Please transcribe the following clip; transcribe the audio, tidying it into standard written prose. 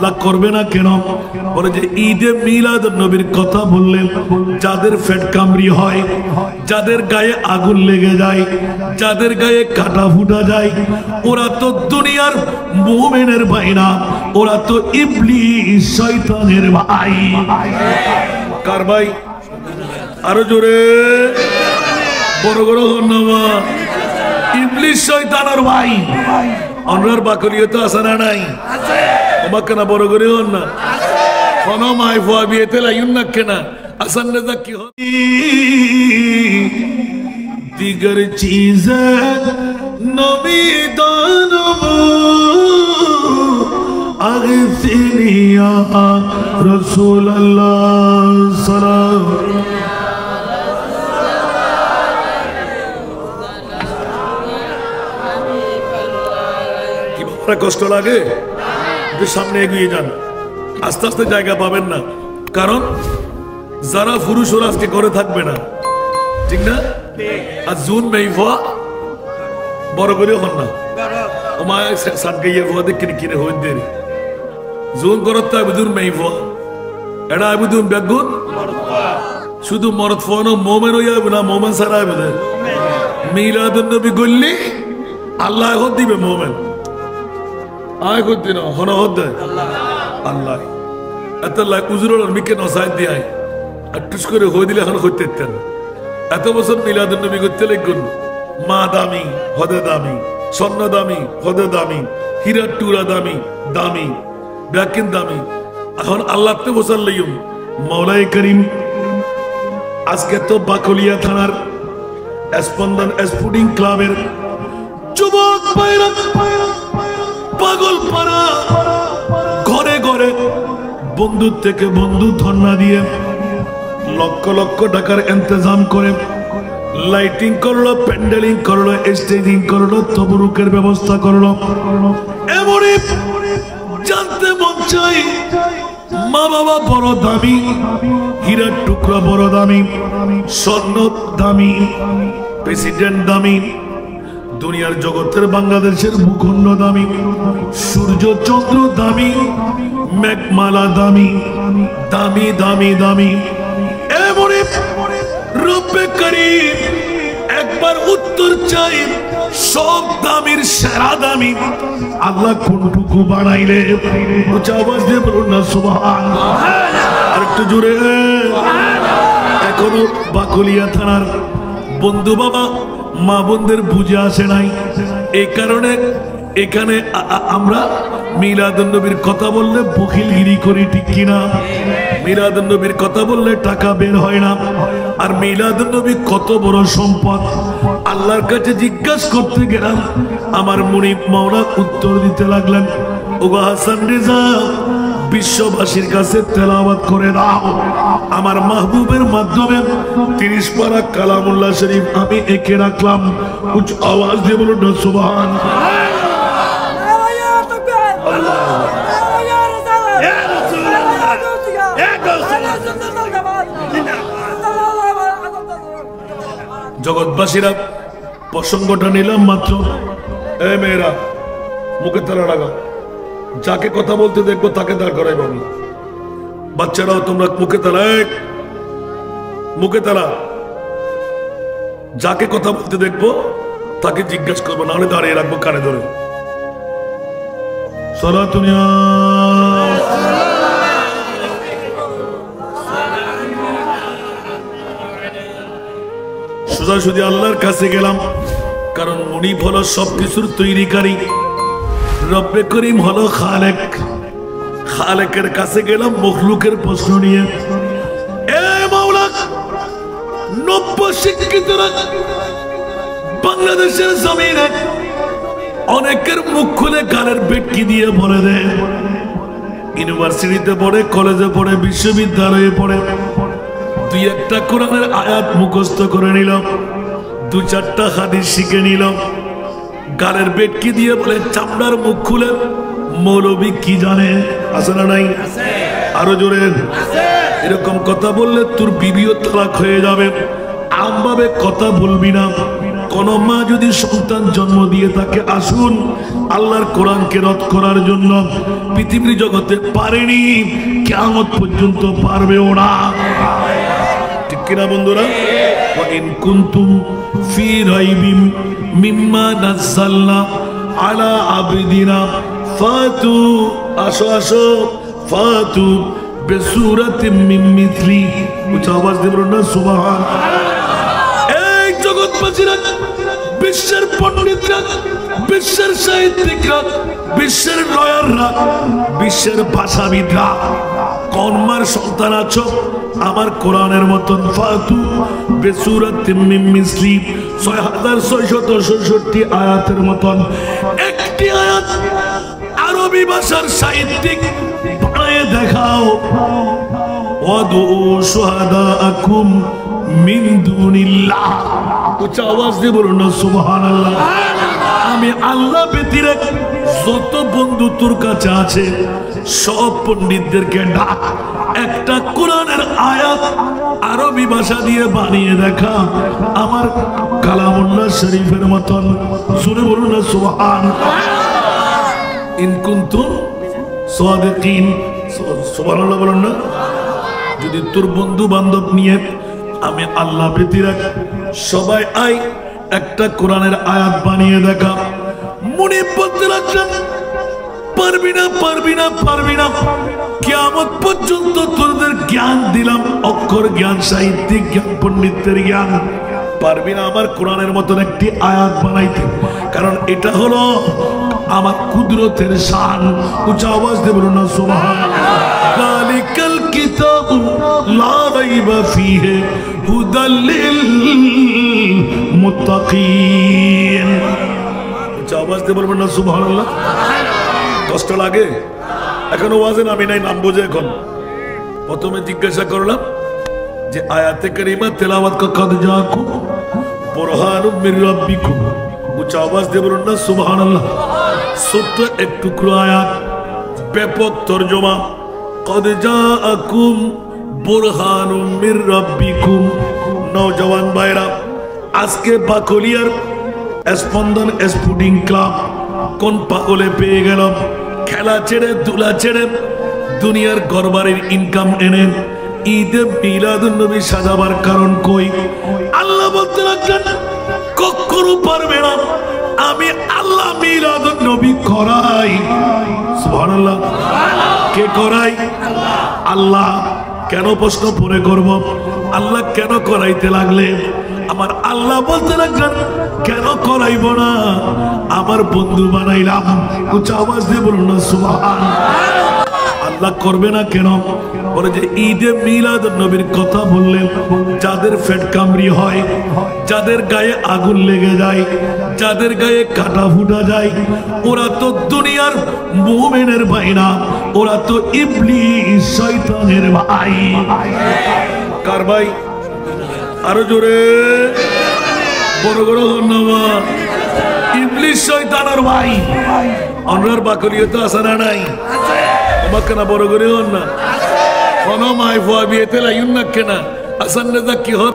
আল্লাহ করবে না কেন? বলে যে ঈদে মিলাদুন নবীর কথা বললেন, যাদের পেট কামড়ি হয়, যাদের গায়ে আগুন লেগে যায়, যাদের গায়ে কাটা ফুটা যায়, ওরা তো দুনিয়ার মুমিনের ভাই না, ওরা তো ইবলিস শয়তানের ভাই। কার ভাই? আরো জোরে বড় বড় ধন্যবাদ। ইবলিস শয়তানের ভাই। অনরার বাকলিও তো আসে না নাই? তোমাকে না বড় করে হন না কোনো মাই ফুয়া বিয়েতে লাইন না কেনা আসান না কি দিগর চিজ নবী দানব আগফিনিয়া রাসূলুল্লাহ সাল্লাল্লাহু কষ্ট লাগে, সামনে এগিয়ে যান, আস্তে আস্তে জায়গা পাবেন না, কারণ যারা পুরুষ ওরা আজকে করে থাকবে না, ঠিক না? আর জুন মেইফা বড় করে হন না ওমায় সাত গাইয়ে ফোয়া দেখে কিনে হইন দেরি জুন করত আবুদুর মেইফা এটা আবুদুর বেগুন শুধু মরদ ফোন মোমেন হইয়া না, মোমেন সারা আবুদে মিলাদুন নবী গল্লি আল্লাহ হদ দিবে মোমেন আয় করতে না হন হদ আল্লাহ এত লাইক উজুরোর মিকে নসাই দিয়ে আর টুস করে হয়ে দিলে এখন হইতে এত বছর মিলাদুন নবী করতে লিখুন মা দামি হদে দামি, স্বর্ণ দামি হদে দামি, হীরার টুরা দামি দামি ব্যাকিন দামি। এখন আল্লাহ তে বসার লইম মৌলাই করিম আজকে তো বাকলিয়া থানার স্পন্দন স্পুডিং ক্লাবের যুবক ভাইরা পাগল পাড়া ঘরে ঘরে বন্ধু থেকে বন্ধু ধর্ণা দিয়ে লক্ষ লক্ষ টাকার ইন্তজাম করে লাইটিং করলো, প্যান্ডেলিং করলো, স্টেজিং করলো, তবরুকের ব্যবস্থা করলো। এমনই জানতে মন চাই মা বাবা বড় দামি, হীরার টুকরা বড় দামি, স্বর্ণ দামি, প্রেসিডেন্ট দামি, দুনিয়ার জগতের বাংলাদেশের ভূখণ্ড দামি, সূর্য চন্দ্র দামি, মেঘমালা দামি, দামি দামি দামি। এমনই রব্বে কারীম একবার উত্তর চাই সব দামির সেরা দামি আল্লাহ কোনটুকু বানাইলে উচ্চ আওয়াজ দিয়ে বলুন না সুবহানাল্লাহ। আর একটু জোরে। এখনো বাকলিয়া থানার বন্ধু বাবা মা বোনদের বুঝে আসে নাই, এই কারণে এখানে আমরা মিলাদুন নবীর কথা বললে বখিলগিরি করি, ঠিক কিনা? মিলাদুন নবীর কথা বললে টাকা বের হয় না। আর মিলাদুন নবী কত বড় সম্পদ, আল্লাহর কাছে জিজ্ঞাসা করতে গেলাম আমার মুনিব মাওলা উত্তর দিতে লাগলেন, ওগো হাসান রেজা বিশ্ববাসীর কাছে তেলাওয়াত করে দাও আমার মাহবুবের মাধ্যমে 30 পারা কালামুল্লাহ শরীফ আমি এঁকে রাখলাম। উচ্চ আওয়াজ দিয়ে বলুন না সুবহানাল্লাহ। জগৎবাসীরা প্রসঙ্গটা নিলাম মাত্র। এ মেয়েরা মুখে তালা লাগা, যাকে কথা বলতে দেখবো তাকে দাঁড় করাই পাবি। বাচ্চারাও তোমরা মুখে তালা, মুখে তালা, যাকে কথা বলতে দেখবো তাকে জিজ্ঞাসা করবো, নাহলে দাঁড়িয়ে রাখবো কানে ধরে। সরাতুনিয়া সোজাসুজি আল্লাহর কাছে গেলাম, কারণ মুনিব হলো সবকিছুর তৈরিকারী, রব্বে করিম হলো খালেক। খালেকের কাছে গেলাম মখলুকের প্রশ্ন নিয়ে। এ মাওলা, নব্য শিক্ষিতরা বাংলাদেশের জমিনে অনেকের মুখ খুলে গালের বেটকি দিয়ে বলে দেয়, ইউনিভার্সিটিতে পড়ে, কলেজে পড়ে, বিশ্ববিদ্যালয়ে পড়ে, দুই একটা কোরআনের আয়াত মুখস্থ করে নিল, 2-4টা হাদিস শিখে নিল, গালের বেটকি দিয়ে বলে চামড়ার মুখ খুলে মৌলবী কি জানে? আছে না নাই? আরো জোরে। এরকম কথা বললে তোর বিবিও তালাক হয়ে যাবে। আমভাবে কথা বলবি না, কোন মা যদি সন্তান জন্ম দিয়ে তাকে আসুন আল্লাহর কোরআনকে রদ করার জন্য, পৃথিবীর জগতে পারেনি, কিয়ামত পর্যন্ত পারবেও না। ঠিক কিনা বন্ধুরা? ওয়া ইন কুনতুম ফি রাইবিম মিম্মা নাযালনা আলা আবদিনা ফাতু, আসো আসো, ফাতু বিসূরাতিম মিন মিথলি, উচ্চ আওয়াজ দিয়ে বলুন না সুবহানাল্লাহ। এই জগৎবাসীরা, বিশ্বের পণ্ডিতরা, বিশ্বের সাহিত্যিকরা, বিশ্বের লয়াররা, বিশ্বের ভাষাবিদরা, কোন মার সন্তান আছো আমার কোরআনের মতন ফাতু বিসূরাতিম মিন মিসলি 6666 আয়াতের মতন একটি আয়াত আরবি ভাষার সাহিত্যিক বানায়ে দেখাও। ওয়াদু শুহাদাআকুম মিন দুনিল্লাহ, উচ্চ আওয়াজ দিয়ে বলুন না সুবহানাল্লাহ। আমি আল্লাহ ব্যতীত যত বন্ধু তোর কাছে আছে সব পণ্ডিতদেরকে ডাক, একটা কোরআনের আয়াত আরবি ভাষা দিয়ে বানিয়ে দেখা আমার কালামুল্লাহ শরীফের মতন। শুনে বলুন না সুবহানাল্লাহ। ইন কুনতুম সাদিকিন, সুবহানাল্লাহ বলুন না। যদি তোর বন্ধু বান্ধব নিয়ে আমি আল্লাহ ব্যতীত সবাই আই একটা কোরআনের আয়াত বানিয়ে দেখা, মনে বলতে লাগলেন পারবি না, পারবি না, পারবি না, কিয়ামত পর্যন্ত তোদের জ্ঞান দিলাম, অক্ষর জ্ঞান, সাহিত্যিক জ্ঞান, পণ্ডিতের জ্ঞান, পারবি না আমার কোরআনের মতন একটি আয়াত বানাইতে, কারণ এটা হলো আমার কুদরতের শান। উচ্চ আওয়াজ দিয়ে বলুন না সুবহানাল্লাহ। যালিকাল কিতাবু লা রাইবা ফীহি হুদাল লিল মুত্তাকিন। উচ্চ আওয়াজ দিয়ে বলবেন না সুবহানাল্লাহ। কষ্ট লাগে? এখনো ওয়াজে নামি নাই, নাম বোঝে এখন। প্রথমে জিজ্ঞাসা করলাম যে আয়াতে কারিমা তেলাওয়াত কদ জাকুম বুরহানুম মির রাব্বিকুম, উচ্চ আওয়াজ দিয়ে বলুন না সুবহানাল্লাহ। ছোট্ট এক টুকরো আয়াত, ব্যাপক তরজমা, কদ জাকুম বুরহানুম মির রাব্বিকুম। নওজওয়ান ভাইরা, আজকে বাকলিয়ার স্পন্দন স্পোর্টিং ক্লাব কোন পাগলে পেয়ে গেল, খেলা ছেড়ে দুলা ছেড়ে দুনিয়ার গরবারের ইনকাম এনে ঈদে মিলাদুন নবী সাজাবার কারণ কই? আল্লাহ বলতে লাগলেন কখনো পারবে না, আমি আল্লাহ মিলাদুন নবী করাই। সুবহানাল্লাহ। কে করাই? আল্লাহ। কেন প্রশ্ন পরে করব? আল্লাহ কেন করাইতে লাগলে? আমার আল্লাহ বলতে লাগলেন কেন করাইব না, আমার বন্ধু বানাইলাম। উচ্চ আওয়াজ দিয়ে বলুন না সুবহানাল্লাহ। আল্লাহ করবে না কেন? বলে যে ঈদে মিলাদুন নবীর কথা বললেন, যাদের ফেট কামড়ি হয়, যাদের গায়ে আগুন লেগে যায়, যাদের গায়ে কাটা ফুটা যায়, ওরা তো দুনিয়ার মুমিনের ভাই না, ওরা তো ইবলিস শয়তানের ভাই। কার ভাই? আরো জোরে বড় বড় ধন্যবাদ। ইবলিস শয়তানের ভাই। অনরার বাকলিয়ে তো আসা না নাই, আমাকে না বড় করে হন না, কোনো মাই ফুয়া বিয়েতে লাইন না কেনা আসান না কি হত